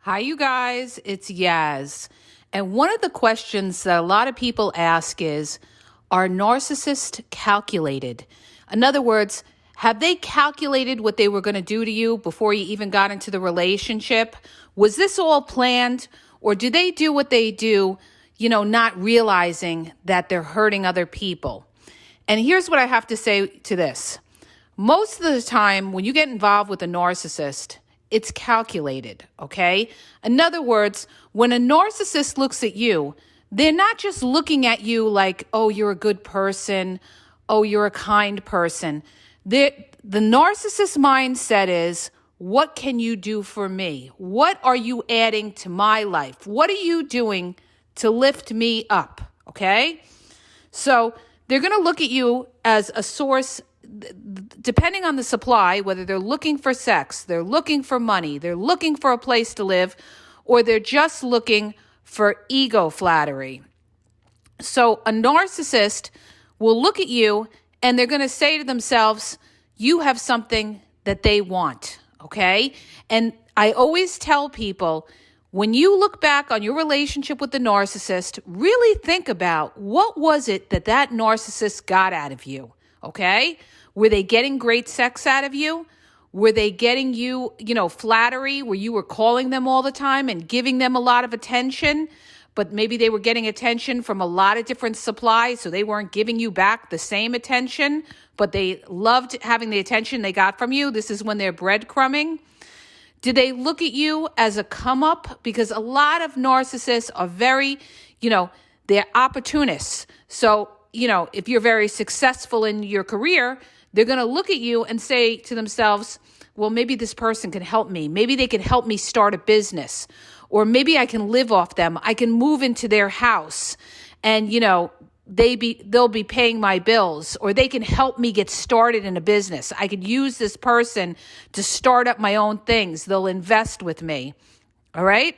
Hi, you guys. It's Yaz. And one of the questions that a lot of people ask is, are narcissists calculated? In other words, have they calculated what they were going to do to you before you even got into the relationship? Was this all planned? Or do they do what they do, not realizing that they're hurting other people? And here's what I have to say to this. Most of the time, when you get involved with a narcissist, it's calculated, okay? In other words, when a narcissist looks at you, they're not just looking at you like, oh, you're a good person, oh, you're a kind person. The narcissist mindset is, what can you do for me? What are you adding to my life? What are you doing to lift me up, okay? So they're going to look at you as a source, depending on the supply, whether they're looking for sex, they're looking for money, they're looking for a place to live, or they're just looking for ego flattery. So a narcissist will look at you and they're going to say to themselves, you have something that they want, okay? And I always tell people, when you look back on your relationship with the narcissist, really think about what was it that narcissist got out of you, okay? Were they getting great sex out of you? Were they getting you, flattery, where you were calling them all the time and giving them a lot of attention, but maybe they were getting attention from a lot of different supplies, so they weren't giving you back the same attention, but they loved having the attention they got from you? This is when they're breadcrumbing. Did they look at you as a come up? Because a lot of narcissists are very, they're opportunists. So, if you're very successful in your career, they're going to look at you and say to themselves, well, maybe this person can help me. Maybe they can help me start a business, or maybe I can live off them. I can move into their house and, they'll be paying my bills, or they can help me get started in a business. I could use this person to start up my own things. They'll invest with me. All right.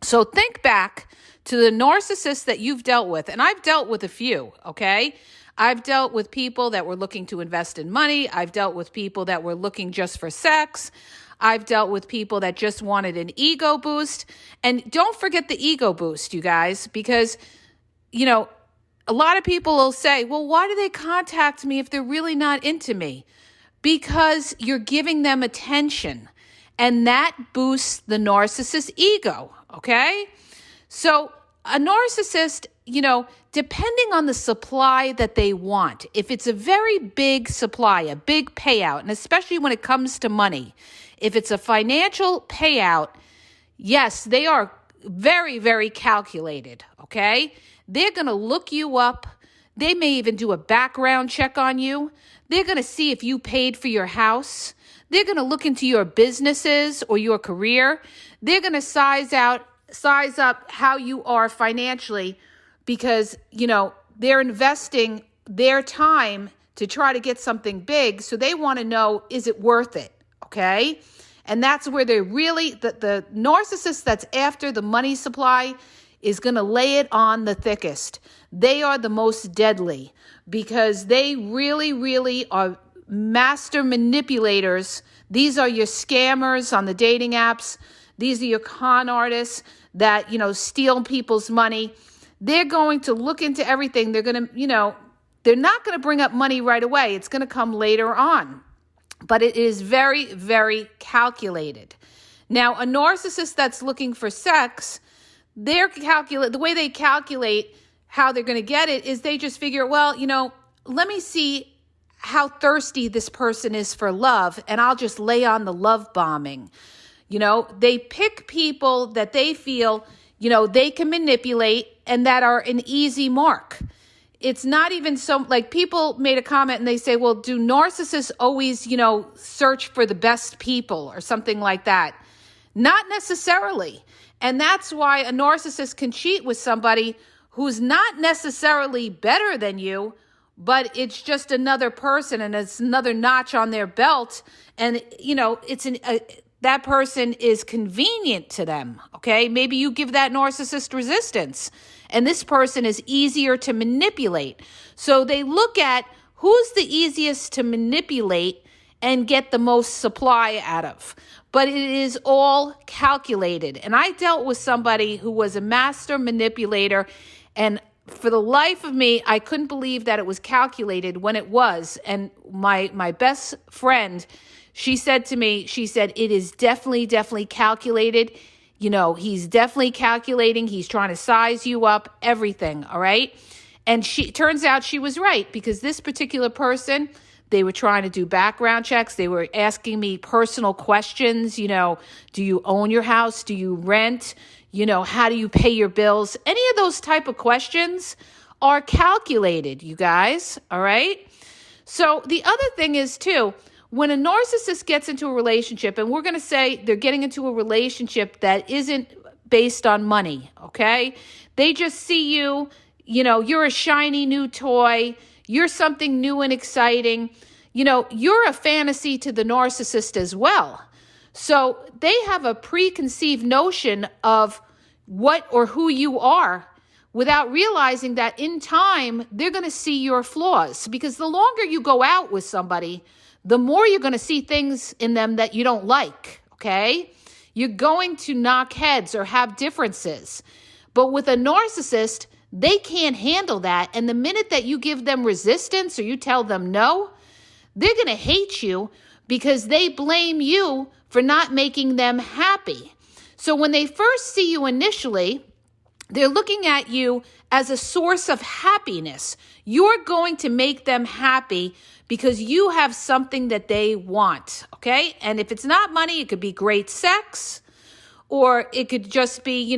So think back to the narcissists that you've dealt with. And I've dealt with a few, okay? I've dealt with people that were looking to invest in money. I've dealt with people that were looking just for sex. I've dealt with people that just wanted an ego boost. And don't forget the ego boost, you guys, because, a lot of people will say, well, why do they contact me if they're really not into me? Because you're giving them attention, and that boosts the narcissist's ego, okay? So a narcissist, depending on the supply that they want, if it's a very big supply, a big payout, and especially when it comes to money, if it's a financial payout, yes, they are very, very calculated, okay? They're going to look you up. They may even do a background check on you. They're going to see if you paid for your house. They're going to look into your businesses or your career. They're going to size up how you are financially, because, they're investing their time to try to get something big. So they want to know, is it worth it? Okay. And that's where they're really, the narcissist that's after the money supply is going to lay it on the thickest. They are the most deadly because they really, really are master manipulators. These are your scammers on the dating apps. These are your con artists that, steal people's money. They're going to look into everything. They're going to, they're not going to bring up money right away. It's going to come later on. But it is very, very calculated. Now, a narcissist that's looking for sex, the way they calculate how they're going to get it is they just figure, well, let me see how thirsty this person is for love, and I'll just lay on the love bombing. They pick people that they feel, they can manipulate and that are an easy mark. It's not even so, like, people made a comment and they say, well, do narcissists always, search for the best people or something like that? Not necessarily. And that's why a narcissist can cheat with somebody who's not necessarily better than you, but it's just another person and it's another notch on their belt. And, that person is convenient to them, okay? Maybe you give that narcissist resistance, and this person is easier to manipulate. So they look at who's the easiest to manipulate, and get the most supply out of. But it is all calculated. And I dealt with somebody who was a master manipulator, and for the life of me, I couldn't believe that it was calculated when it was. And my best friend, she said to me, it is definitely calculated. He's definitely calculating. He's trying to size you up, everything, all right? And turns out she was right, because this particular person, they were trying to do background checks. They were asking me personal questions. Do you own your house? Do you rent? How do you pay your bills? Any of those type of questions are calculated, you guys, all right? So the other thing is, too, when a narcissist gets into a relationship, and we're going to say they're getting into a relationship that isn't based on money, okay? They just see you, you're a shiny new toy. You're something new and exciting. You're a fantasy to the narcissist as well. So they have a preconceived notion of what or who you are without realizing that in time, they're going to see your flaws. Because the longer you go out with somebody, the more you're going to see things in them that you don't like, okay? You're going to knock heads or have differences. But with a narcissist, they can't handle that. And the minute that you give them resistance or you tell them no, they're going to hate you because they blame you for not making them happy. So when they first see you initially, they're looking at you as a source of happiness. You're going to make them happy because you have something that they want, okay? And if it's not money, it could be great sex, or it could just be,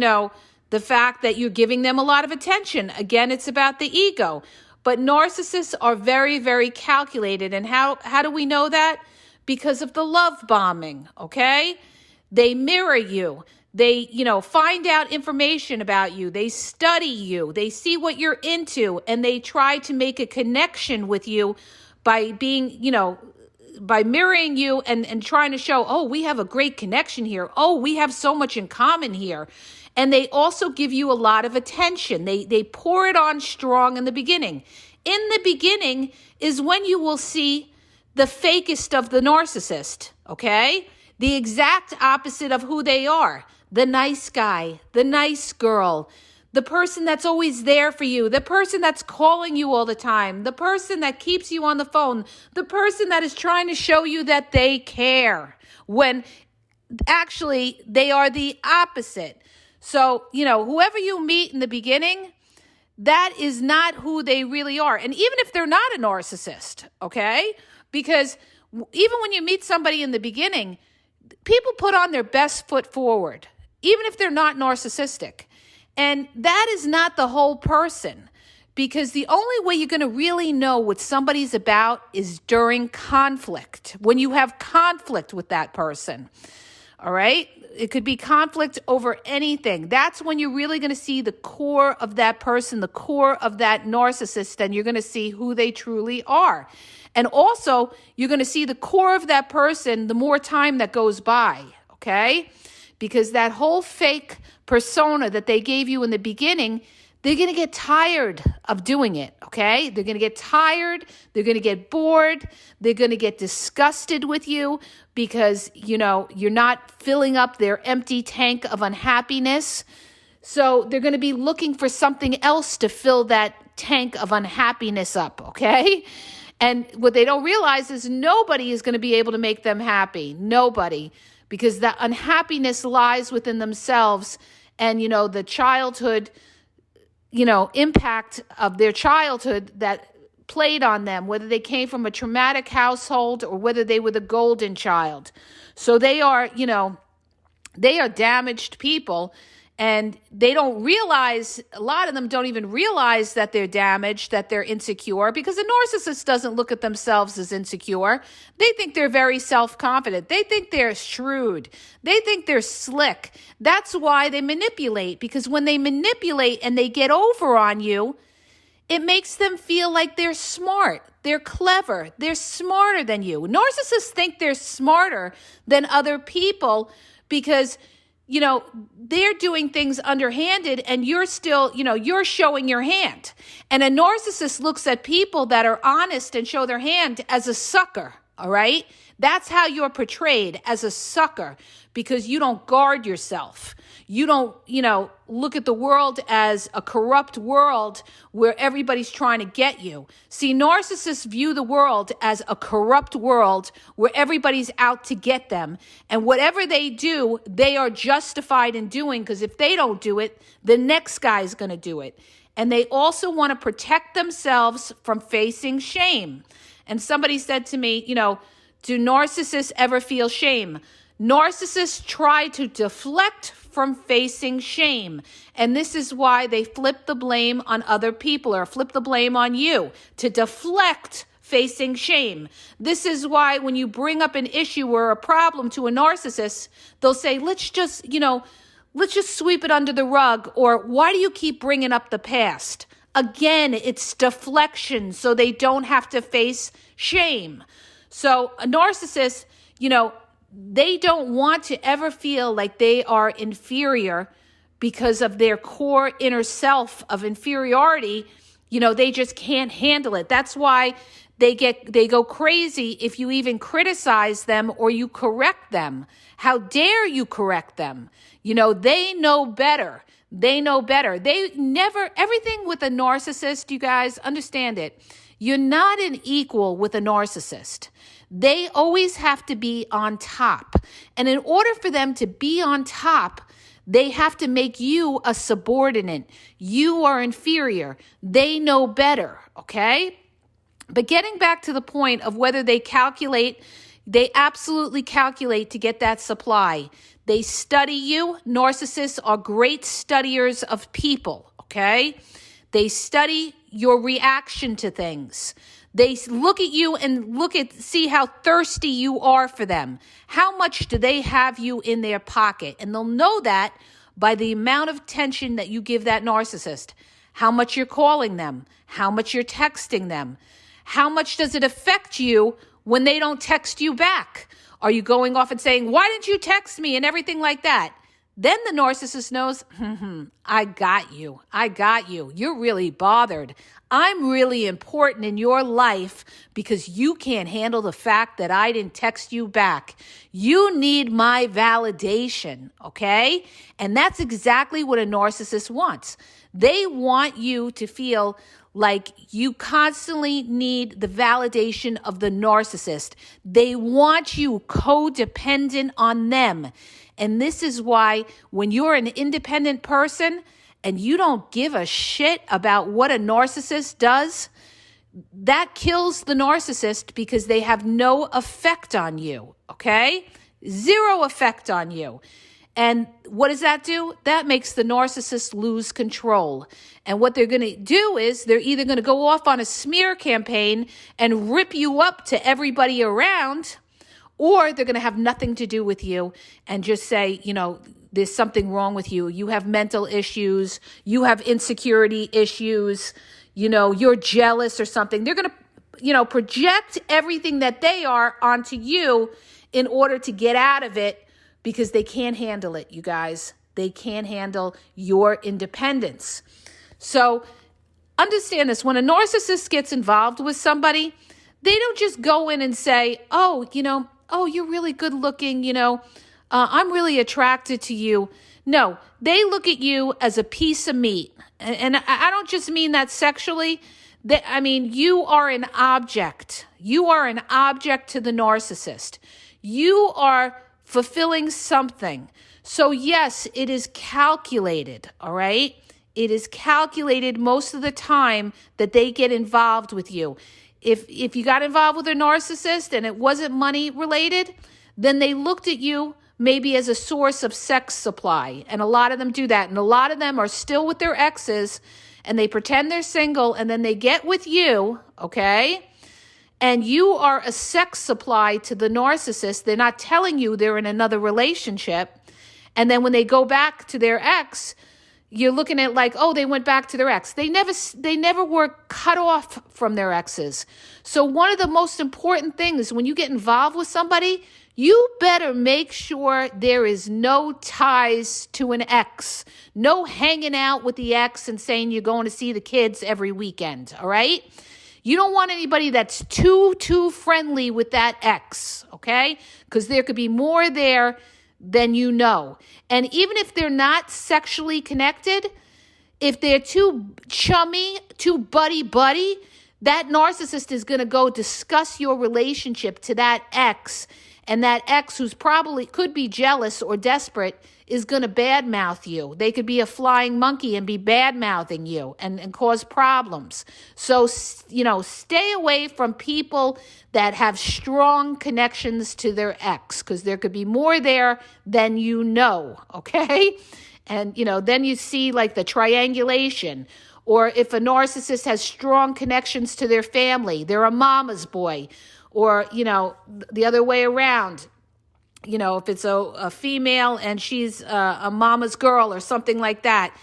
the fact that you're giving them a lot of attention. Again, it's about the ego. But narcissists are very, very calculated. And how do we know that? Because of the love bombing, okay? They mirror you. They, find out information about you. They study you. They see what you're into, and they try to make a connection with you by being, by mirroring you and trying to show, oh, we have a great connection here. Oh, we have so much in common here. And they also give you a lot of attention. They pour it on strong in the beginning. In the beginning is when you will see the fakest of the narcissist, okay? The exact opposite of who they are. The nice guy, the nice girl, the person that's always there for you, the person that's calling you all the time, the person that keeps you on the phone, the person that is trying to show you that they care, when actually they are the opposite. So, whoever you meet in the beginning, that is not who they really are. And even if they're not a narcissist, okay? Because even when you meet somebody in the beginning, people put on their best foot forward, even if they're not narcissistic. And that is not the whole person, because the only way you're going to really know what somebody's about is during conflict, when you have conflict with that person, all right? It could be conflict over anything. That's when you're really going to see the core of that person, the core of that narcissist, and you're going to see who they truly are. And also, you're going to see the core of that person the more time that goes by, okay? Because that whole fake persona that they gave you in the beginning, they're going to get tired of doing it, okay? They're going to get tired. They're going to get bored. They're going to get disgusted with you because, you're not filling up their empty tank of unhappiness. So they're going to be looking for something else to fill that tank of unhappiness up, okay? And what they don't realize is nobody is going to be able to make them happy. Nobody. Because that unhappiness lies within themselves, and, the childhood, impact of their childhood that played on them, whether they came from a traumatic household or whether they were the golden child. So they are, they are damaged people, and they don't realize, a lot of them don't even realize that they're damaged, that they're insecure, because a narcissist doesn't look at themselves as insecure. They think they're very self-confident. They think they're shrewd. They think they're slick. That's why they manipulate, because when they manipulate and they get over on you, it makes them feel like they're smart. They're clever. They're smarter than you. Narcissists think they're smarter than other people because they're doing things underhanded, and you're still, you're showing your hand. And a narcissist looks at people that are honest and show their hand as a sucker, all right? That's how you're portrayed, as a sucker, because you don't guard yourself. You don't, look at the world as a corrupt world where everybody's trying to get you. See, narcissists view the world as a corrupt world where everybody's out to get them. And whatever they do, they are justified in doing, because if they don't do it, the next guy's going to do it. And they also want to protect themselves from facing shame. And somebody said to me, do narcissists ever feel shame? Narcissists try to deflect from facing shame. And this is why they flip the blame on other people, or flip the blame on you, to deflect facing shame. This is why when you bring up an issue or a problem to a narcissist, they'll say, let's just sweep it under the rug, or why do you keep bringing up the past? Again, it's deflection, so they don't have to face shame. So a narcissist, they don't want to ever feel like they are inferior because of their core inner self of inferiority. They just can't handle it. That's why they go crazy if you even criticize them or you correct them. How dare you correct them? They know better. They know better. Everything with a narcissist, you guys, understand it. You're not an equal with a narcissist. They always have to be on top. And in order for them to be on top, they have to make you a subordinate. You are inferior. They know better, okay? But getting back to the point of whether they calculate, they absolutely calculate to get that supply. They study you. Narcissists are great studiers of people, okay? They study your reaction to things. They look at you and see how thirsty you are for them. How much do they have you in their pocket? And they'll know that by the amount of attention that you give that narcissist. How much you're calling them, how much you're texting them. How much does it affect you when they don't text you back? Are you going off and saying, why didn't you text me, and everything like that? Then the narcissist knows, I got you. You're really bothered. I'm really important in your life because you can't handle the fact that I didn't text you back. You need my validation, okay? And that's exactly what a narcissist wants. They want you to feel like you constantly need the validation of the narcissist. They want you codependent on them. And this is why when you're an independent person and you don't give a shit about what a narcissist does, that kills the narcissist because they have no effect on you, okay? Zero effect on you. And what does that do? That makes the narcissist lose control. And what they're going to do is they're either going to go off on a smear campaign and rip you up to everybody around, or they're going to have nothing to do with you and just say, there's something wrong with you. You have mental issues. You have insecurity issues. You're jealous or something. They're going to, project everything that they are onto you in order to get out of it, because they can't handle it, you guys. They can't handle your independence. So understand this. When a narcissist gets involved with somebody, they don't just go in and say, oh, you're really good looking, I'm really attracted to you. No, they look at you as a piece of meat. And I don't just mean that sexually. You are an object. You are an object to the narcissist. You are fulfilling something. So yes, it is calculated, all right? It is calculated most of the time that they get involved with you. If you got involved with a narcissist and it wasn't money related, then they looked at you maybe as a source of sex supply. And a lot of them do that. And a lot of them are still with their exes and they pretend they're single and then they get with you, okay? And you are a sex supply to the narcissist. They're not telling you they're in another relationship. And then when they go back to their ex, you're looking at like, oh, they went back to their ex. They never were cut off from their exes. So one of the most important things when you get involved with somebody, you better make sure there is no ties to an ex. No hanging out with the ex and saying you're going to see the kids every weekend, all right? You don't want anybody that's too friendly with that ex, okay? Because there could be more there than you know. And even if they're not sexually connected, if they're too chummy, too buddy, that narcissist is going to go discuss your relationship to that ex, and that ex, who's probably could be jealous or desperate, is going to badmouth you. They could be a flying monkey and be badmouthing you and cause problems. So, stay away from people that have strong connections to their ex, because there could be more there than you know, okay? And, then you see like the triangulation. Or if a narcissist has strong connections to their family, they're a mama's boy. Or, the other way around, if it's a female and she's a mama's girl or something like that,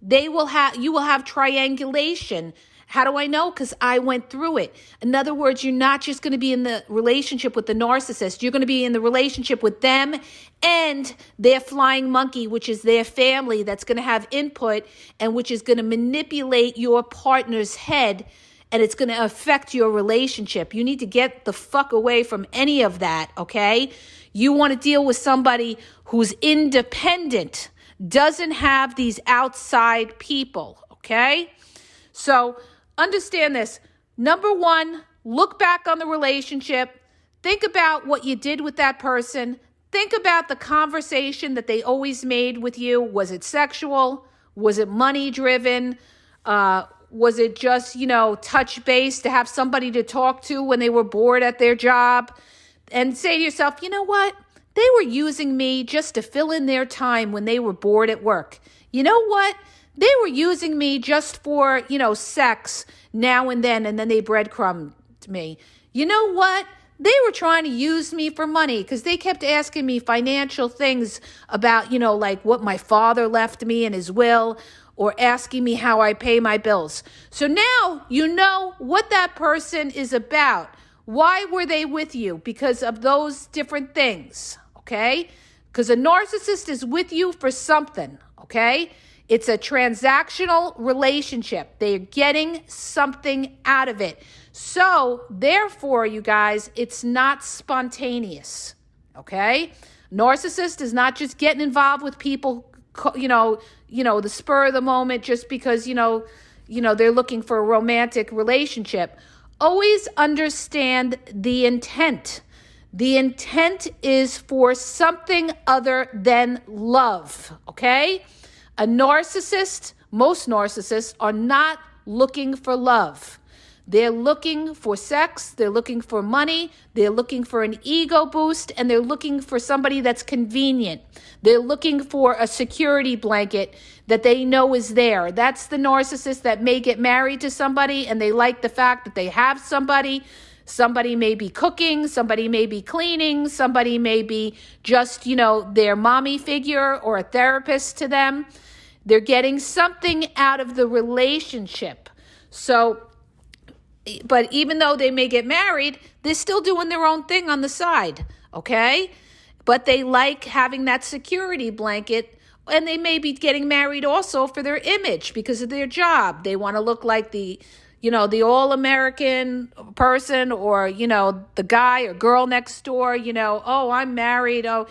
you will have triangulation. How do I know? Because I went through it. In other words, you're not just going to be in the relationship with the narcissist. You're going to be in the relationship with them and their flying monkey, which is their family, that's going to have input and which is going to manipulate your partner's head, and it's going to affect your relationship. You need to get the fuck away from any of that, okay? You want to deal with somebody who's independent, doesn't have these outside people, okay? So understand this. Number one, look back on the relationship. Think about what you did with that person. Think about the conversation that they always made with you. Was it sexual? Was it money driven? Was it just, touch base to have somebody to talk to when they were bored at their job? And say to yourself, you know what? They were using me just to fill in their time when they were bored at work. You know what? They were using me just for, sex now and then they breadcrumbed me. You know what? They were trying to use me for money because they kept asking me financial things about, like what my father left me in his will, or asking me how I pay my bills. So now you know what that person is about. Why were they with you? Because of those different things, okay? Because a narcissist is with you for something, okay? It's a transactional relationship. They're getting something out of it. So, therefore, you guys, it's not spontaneous, okay? Narcissist is not just getting involved with people, the spur of the moment just because, they're looking for a romantic relationship. Always understand the intent. The intent is for something other than love, okay? Most narcissists are not looking for love. They're looking for sex, they're looking for money, they're looking for an ego boost, and they're looking for somebody that's convenient. They're looking for a security blanket that they know is there. That's the narcissist that may get married to somebody and they like the fact that they have somebody. Somebody may be cooking, somebody may be cleaning, somebody may be just, their mommy figure or a therapist to them. They're getting something out of the relationship. But even though they may get married, they're still doing their own thing on the side, okay? But they like having that security blanket, and they may be getting married also for their image because of their job. They want to look like the all-American person, or, the guy or girl next door, oh, I'm married. Oh,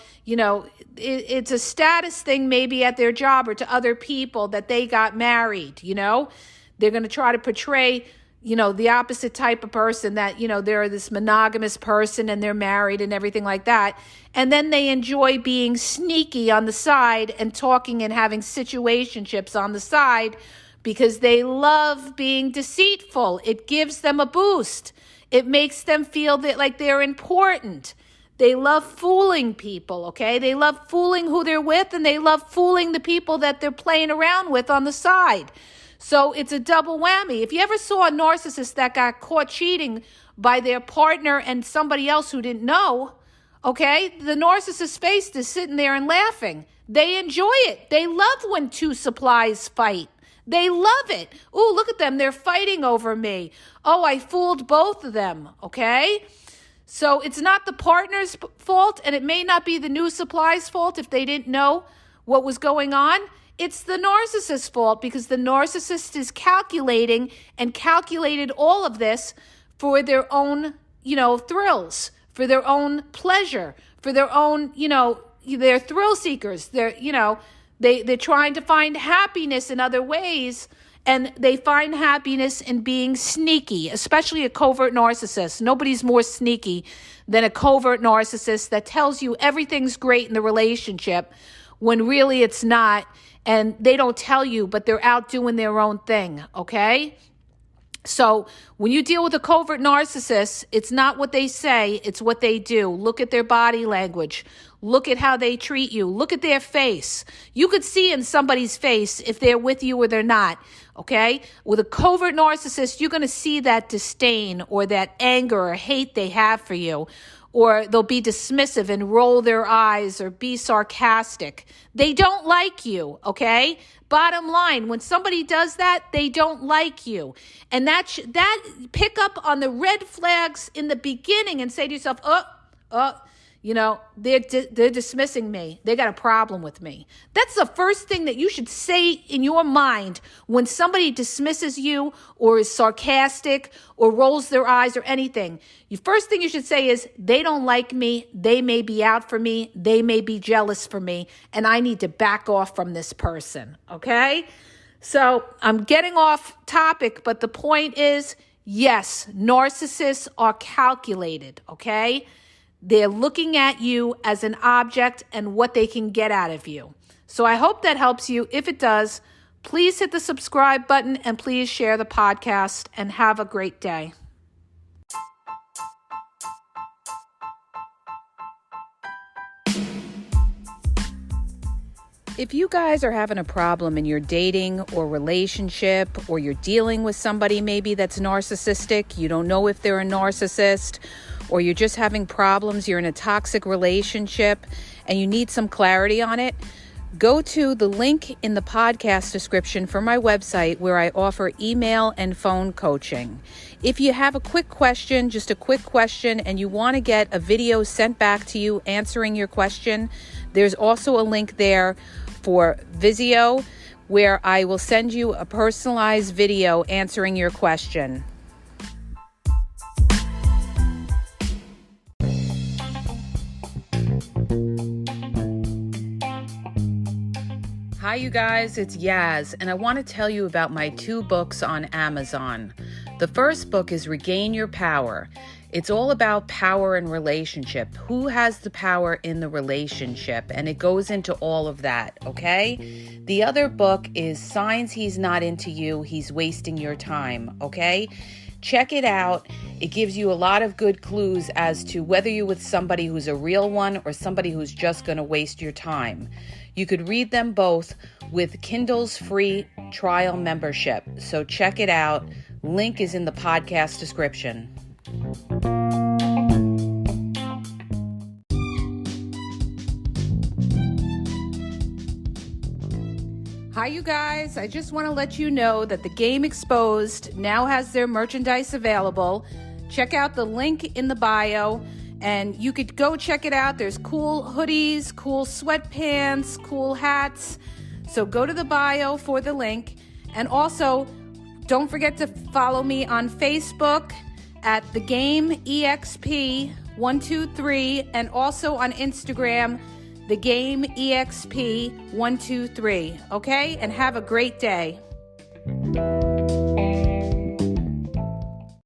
it's a status thing maybe at their job or to other people that they got married, They're going to try to portray, the opposite type of person that, they're this monogamous person and they're married and everything like that. And then they enjoy being sneaky on the side and talking and having situationships on the side because they love being deceitful. It gives them a boost. It makes them feel that like they're important. They love fooling people, okay? They love fooling who they're with, and they love fooling the people that they're playing around with on the side. So it's a double whammy. If you ever saw a narcissist that got caught cheating by their partner and somebody else who didn't know, okay, the narcissist's face is sitting there and laughing. They enjoy it. They love when two supplies fight. They love it. Ooh, look at them. They're fighting over me. Oh, I fooled both of them, okay? So it's not the partner's fault, and it may not be the new supplies' fault if they didn't know what was going on. It's the narcissist's fault because the narcissist is calculating and calculated all of this for their own, thrills, for their own pleasure, for their own, they're thrill seekers. They're trying to find happiness in other ways, and they find happiness in being sneaky, especially a covert narcissist. Nobody's more sneaky than a covert narcissist that tells you everything's great in the relationship when really it's not, and they don't tell you, but they're out doing their own thing, okay? So when you deal with a covert narcissist, it's not what they say, it's what they do. Look at their body language. Look at how they treat you. Look at their face. You could see in somebody's face if they're with you or they're not, okay? With a covert narcissist, you're going to see that disdain or that anger or hate they have for you. Or they'll be dismissive and roll their eyes or be sarcastic. They don't like you, okay? Bottom line, when somebody does that, they don't like you. And that pick up on the red flags in the beginning and say to yourself, they're dismissing me. They got a problem with me. That's the first thing that you should say in your mind when somebody dismisses you or is sarcastic or rolls their eyes or anything. The first thing you should say is, they don't like me. They may be out for me. They may be jealous for me. And I need to back off from this person. Okay? So I'm getting off topic, but the point is, yes, narcissists are calculated. Okay? They're looking at you as an object and what they can get out of you. So I hope that helps you. If it does, please hit the subscribe button and please share the podcast, and have a great day. If you guys are having a problem in your dating or relationship, or you're dealing with somebody maybe that's narcissistic, you don't know if they're a narcissist, or you're just having problems, you're in a toxic relationship and you need some clarity on it, go to the link in the podcast description for my website where I offer email and phone coaching. If you have a quick question, just a quick question, and you want to get a video sent back to you answering your question, there's also a link there for Vizio where I will send you a personalized video answering your question. Hi, you guys, it's Yaz, and I want to tell you about my 2 books on Amazon. The first book is Regain Your Power. It's all about power and relationship. Who has the power in the relationship? And it goes into all of that, okay? The other book is Signs He's Not Into You, He's Wasting Your Time, okay? Check it out. It gives you a lot of good clues as to whether you're with somebody who's a real one or somebody who's just going to waste your time. You could read them both with Kindle's free trial membership. So check it out. Link is in the podcast description. Hi, you guys. I just want to let you know that the Game Exposed now has their merchandise available. Check out the link in the bio, and you could go check it out. There's cool hoodies, cool sweatpants, cool hats. So go to the bio for the link. And also, don't forget to follow me on Facebook at The Game EXP123, and also on Instagram, The Game EXP123. Okay? And have a great day.